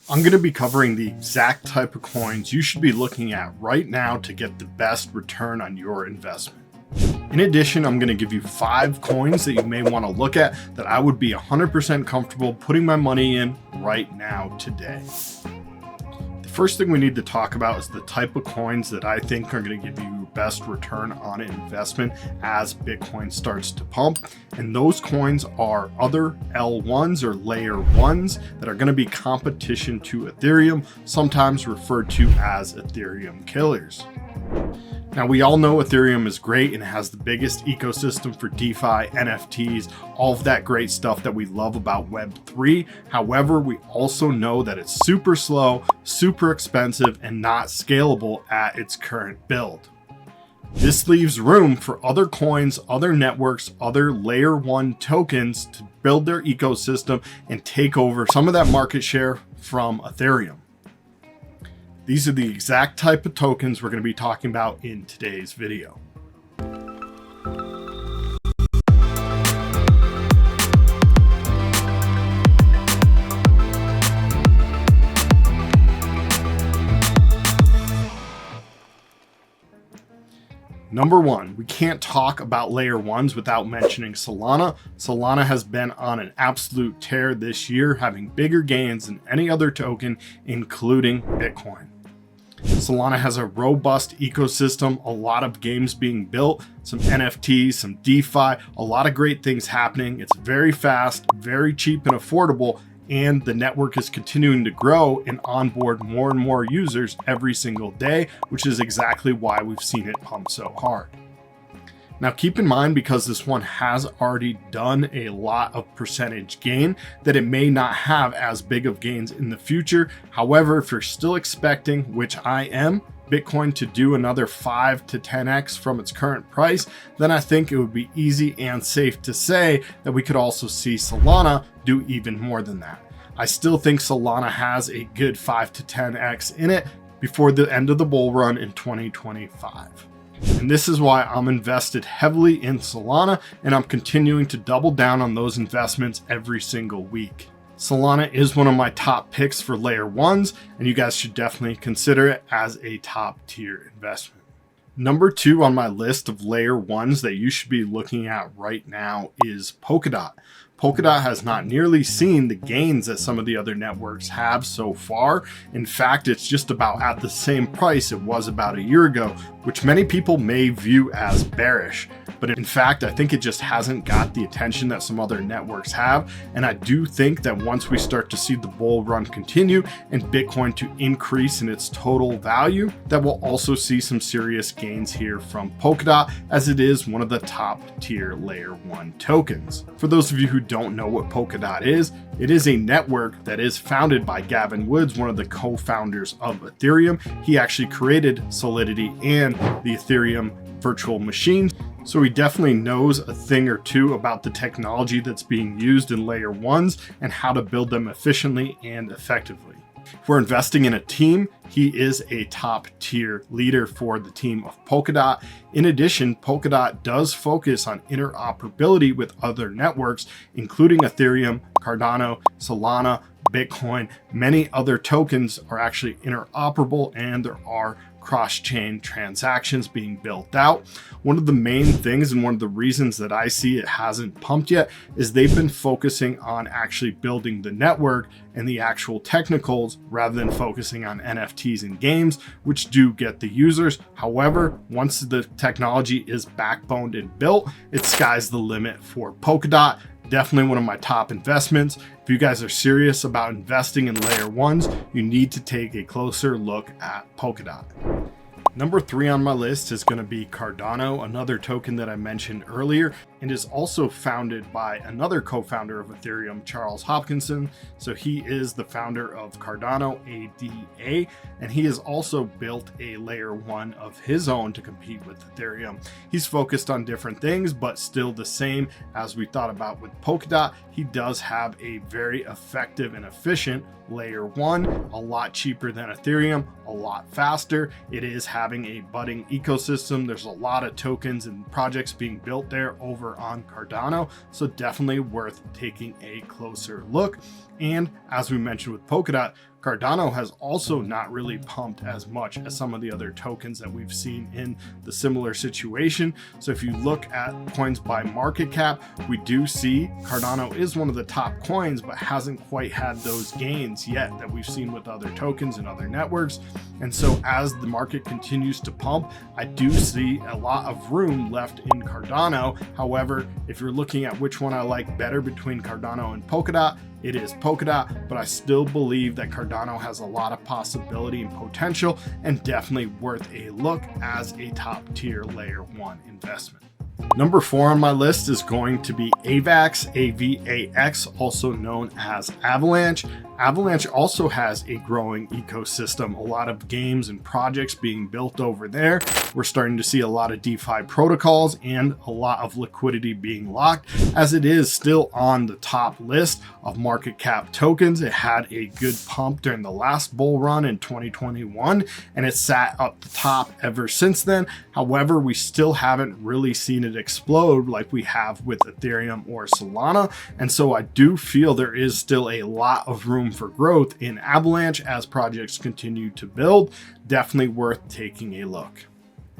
I'm going to be covering the exact type of coins you should be looking at right now to get the best return on your investment. In addition, I'm going to give you 5 coins that you may want to look at that I would be 100% comfortable putting my money in right now today. The first thing we need to talk about is the type of coins that I think are going to give you best return on investment as Bitcoin starts to pump. And those coins are other L1s or layer 1s that are going to be competition to Ethereum, sometimes referred to as Ethereum killers. Now, we all know Ethereum is great and has the biggest ecosystem for DeFi, NFTs, all of that great stuff that we love about Web3. However, we also know that it's super slow, super expensive, and not scalable at its current build. This leaves room for other coins, other networks, other layer 1 tokens to build their ecosystem and take over some of that market share from Ethereum. These are the exact type of tokens we're going to be talking about in today's video. Number 1, we can't talk about layer 1s without mentioning Solana. Solana has been on an absolute tear this year, having bigger gains than any other token, including Bitcoin. Solana has a robust ecosystem, a lot of games being built, some NFTs, some DeFi, a lot of great things happening. It's very fast, very cheap and affordable, and the network is continuing to grow and onboard more and more users every single day, which is exactly why we've seen it pump so hard. Now, keep in mind, because this one has already done a lot of percentage gain, that it may not have as big of gains in the future. However, if you're still expecting, which I am, Bitcoin to do another 5 to 10x from its current price, then I think it would be easy and safe to say that we could also see Solana do even more than that. I still think Solana has a good 5 to 10x in it before the end of the bull run in 2025. And this is why I'm invested heavily in Solana, and I'm continuing to double down on those investments every single week. Solana is one of my top picks for layer 1s, and you guys should definitely consider it as a top tier investment. Number 2 on my list of layer 1s that you should be looking at right now is Polkadot. Polkadot has not nearly seen the gains that some of the other networks have so far. In fact, it's just about at the same price it was about a year ago, which many people may view as bearish. But in fact, I think it just hasn't got the attention that some other networks have. And I do think that once we start to see the bull run continue and Bitcoin to increase in its total value, that we'll also see some serious gains here from Polkadot, as it is one of the top tier layer 1 tokens. For those of you who don't know what Polkadot is, it is a network that is founded by Gavin Woods, one of the co-founders of Ethereum. He actually created Solidity and the Ethereum virtual machine. So he definitely knows a thing or two about the technology that's being used in layer 1s and how to build them efficiently and effectively. If we're investing in a team, he is a top tier leader for the team of Polkadot. In addition, Polkadot does focus on interoperability with other networks, including Ethereum, Cardano, Solana, Bitcoin. Many other tokens are actually interoperable, and there are cross-chain transactions being built out. One of the main things and one of the reasons that I see it hasn't pumped yet is they've been focusing on actually building the network and the actual technicals rather than focusing on NFTs and games, which do get the users. However, once the technology is backboned and built, it's sky's the limit for Polkadot. Definitely one of my top investments. If you guys are serious about investing in layer 1s, you need to take a closer look at Polkadot. Number 3 on my list is going to be Cardano, another token that I mentioned earlier, and is also founded by another co-founder of Ethereum, Charles Hopkinson. So he is the founder of Cardano ADA, and he has also built a layer 1 of his own to compete with Ethereum. He's focused on different things, but still the same as we thought about with Polkadot. He does have a very effective and efficient layer 1, a lot cheaper than Ethereum, a lot faster. It is having a budding ecosystem. There's a lot of tokens and projects being built there over on Cardano, so definitely worth taking a closer look. And as we mentioned with Polkadot, Cardano has also not really pumped as much as some of the other tokens that we've seen in the similar situation. So if you look at coins by market cap, we do see Cardano is one of the top coins, but hasn't quite had those gains yet that we've seen with other tokens and other networks. And so as the market continues to pump, I do see a lot of room left in Cardano. However, if you're looking at which one I like better between Cardano and Polkadot, it is Polkadot, but I still believe that Cardano has a lot of possibility and potential and definitely worth a look as a top tier layer 1 investment. Number 4 on my list is going to be AVAX, AVAX, also known as Avalanche. Avalanche also has a growing ecosystem, a lot of games and projects being built over there. We're starting to see a lot of DeFi protocols and a lot of liquidity being locked, as it is still on the top list of market cap tokens. It had a good pump during the last bull run in 2021, and it sat up the top ever since then. However, we still haven't really seen it explode like we have with Ethereum or Solana. And so I do feel there is still a lot of room for growth in Avalanche as projects continue to build. Definitely worth taking a look.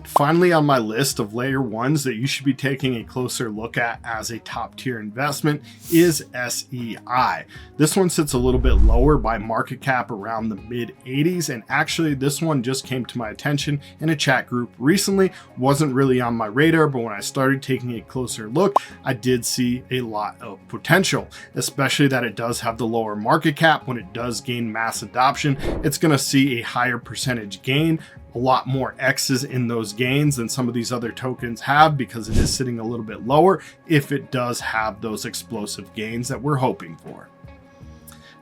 Finally, on my list of layer 1s that you should be taking a closer look at as a top tier investment is SEI. This one sits a little bit lower by market cap, around the mid 80s. And actually this one just came to my attention in a chat group recently. Wasn't really on my radar, but when I started taking a closer look, I did see a lot of potential, especially that it does have the lower market cap. When it does gain mass adoption, it's going to see a higher percentage gain, a lot more X's in those gains than some of these other tokens have, because it is sitting a little bit lower if it does have those explosive gains that we're hoping for.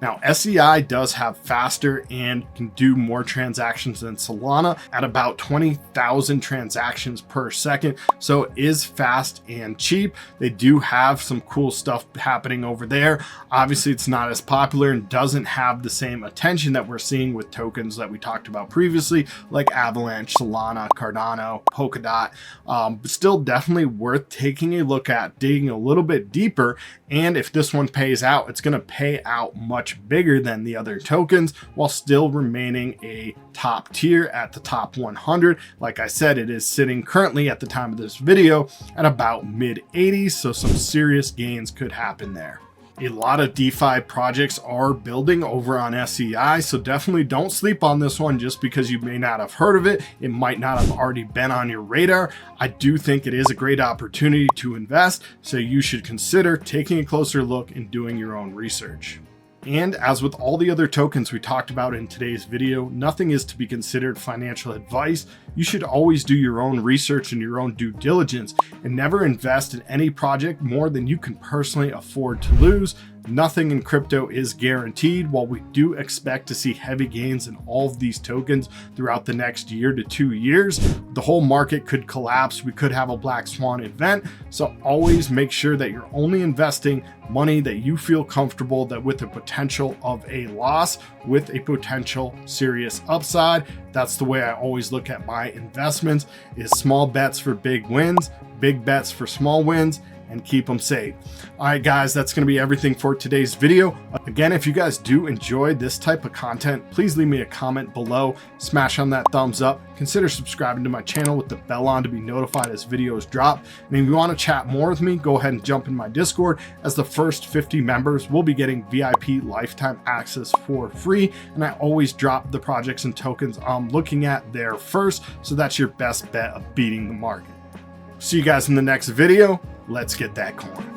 Now, SEI does have faster and can do more transactions than Solana at about 20,000 transactions per second. So it is fast and cheap. They do have some cool stuff happening over there. Obviously, it's not as popular and doesn't have the same attention that we're seeing with tokens that we talked about previously, like Avalanche, Solana, Cardano, Polkadot. But still definitely worth taking a look at, digging a little bit deeper. And if this one pays out, it's going to pay out much bigger than the other tokens while still remaining a top tier at the top 100. Like I said, it is sitting currently at the time of this video at about mid 80s. So some serious gains could happen there. A lot of DeFi projects are building over on SEI, so definitely don't sleep on this one just because you may not have heard of it. It might not have already been on your radar. I do think it is a great opportunity to invest, so you should consider taking a closer look and doing your own research. And as with all the other tokens we talked about in today's video, nothing is to be considered financial advice. You should always do your own research and your own due diligence, and never invest in any project more than you can personally afford to lose. Nothing in crypto is guaranteed. While we do expect to see heavy gains in all of these tokens throughout the next year to 2 years, the whole market could collapse. We could have a black swan event. So always make sure that you're only investing money that you feel comfortable that with the potential of a loss, with a potential serious upside. That's the way I always look at my investments, is small bets for big wins, big bets for small wins, and keep them safe. All right, guys, that's going to be everything for today's video. Again, if you guys do enjoy this type of content, please leave me a comment below, smash on that thumbs up, consider subscribing to my channel with the bell on to be notified as videos drop. And if you want to chat more with me, go ahead and jump in my Discord, as the first 50 members will be getting VIP lifetime access for free. And I always drop the projects and tokens I'm looking at there first, so that's your best bet of beating the market. See you guys in the next video. Let's get that coin.